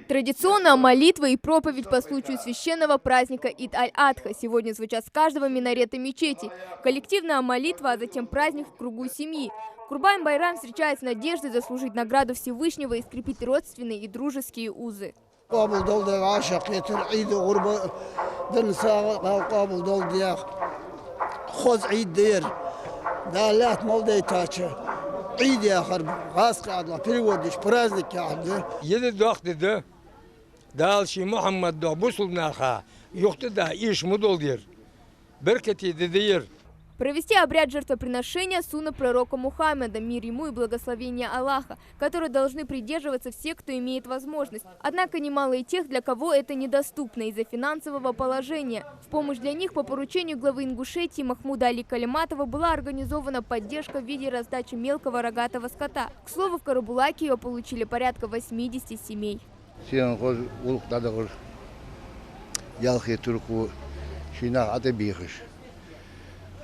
Традиционно молитва и проповедь по случаю священного праздника Ид-аль-Адха сегодня звучат с каждого минарета мечети. Коллективная молитва, а затем праздник в кругу семьи. Курбан-Байрам встречает с надеждой заслужить награду Всевышнего и скрепить родственные и дружеские узы. Дальше Мухаммад да бусулнаха, юхтада иш мудолдир, беркати дедир. Провести обряд жертвоприношения сунна пророка Мухаммеда, мир ему и благословение Аллаха, которые должны придерживаться все, кто имеет возможность. Однако немало и тех, для кого это недоступно из-за финансового положения. В помощь для них по поручению главы Ингушетии Махмуда Али Калиматова была организована поддержка в виде раздачи мелкого рогатого скота. К слову, в Карабулаке ее получили порядка 80 семей.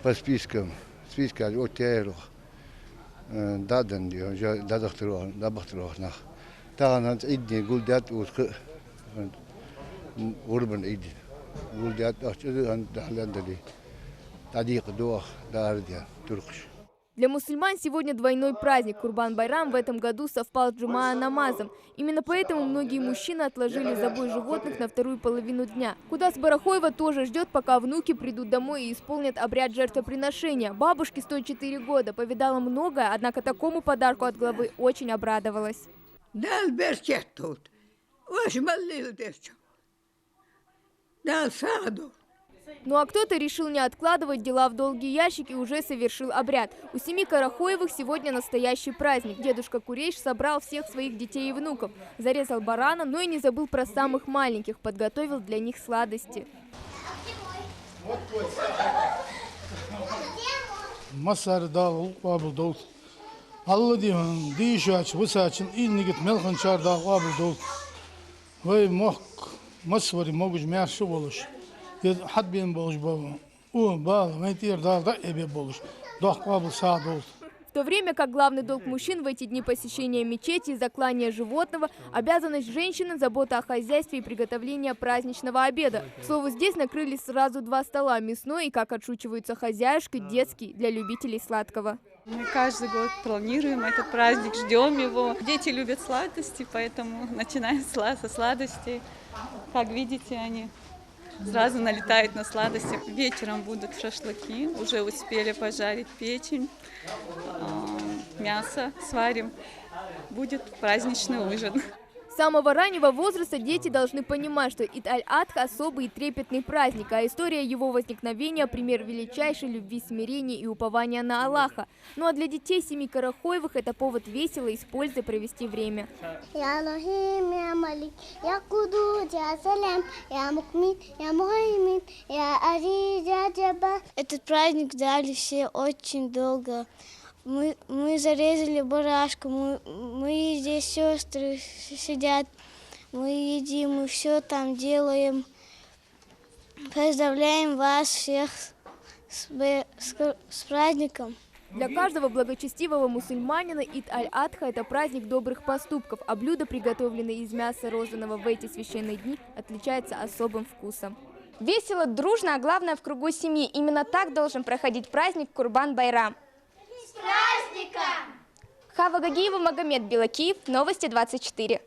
По спискам отелов, дадан, дабахтрох, таганан идни гулдят урбан идни, гулдят ахчудан дахландали, тадик дуах дардия туркш. Для мусульман сегодня двойной праздник. Курбан-Байрам в этом году совпал с Джумаа-намазом. Именно поэтому многие мужчины отложили забой животных на вторую половину дня. Кудас Барахоева тоже ждет, пока внуки придут домой и исполнят обряд жертвоприношения. Бабушке 104 года, повидала многое, однако такому подарку от главы очень обрадовалась. Ну а кто-то решил не откладывать дела в долгий ящик и уже совершил обряд. У семьи Карахоевых сегодня настоящий праздник. Дедушка Курейш собрал всех своих детей и внуков. Зарезал барана, но и не забыл про самых маленьких. Подготовил для них сладости. В то время как главный долг мужчин в эти дни посещения мечети и заклания животного, обязанность женщины – забота о хозяйстве и приготовление праздничного обеда. К слову, здесь накрыли сразу два стола – мясной и, как отшучиваются хозяюшки, детский для любителей сладкого. Мы каждый год планируем этот праздник, ждем его. Дети любят сладости, поэтому начинаем со сладостей. Как видите, они сразу налетают на сладости. Вечером будут шашлыки, уже успели пожарить печень, мясо сварим. Будет праздничный ужин. С самого раннего возраста дети должны понимать, что Ид-аль-Адха – особый и трепетный праздник, а история его возникновения – пример величайшей любви, смирения и упования на Аллаха. Ну а для детей семьи Карахоевых это повод весело и с пользой провести время. Этот праздник ждали все очень долго. Мы зарезали барашка, мы здесь сестры сидят, мы едим, мы все там делаем. Поздравляем вас всех с праздником. Для каждого благочестивого мусульманина Ид-аль-Адха – это праздник добрых поступков, а блюда, приготовленные из мяса, розданого в эти священные дни, отличаются особым вкусом. Весело, дружно, а главное в кругу семьи. Именно так должен проходить праздник Курбан-Байрам. С праздником! Хава Гагиева, Магомед Белакиев, Новости 24.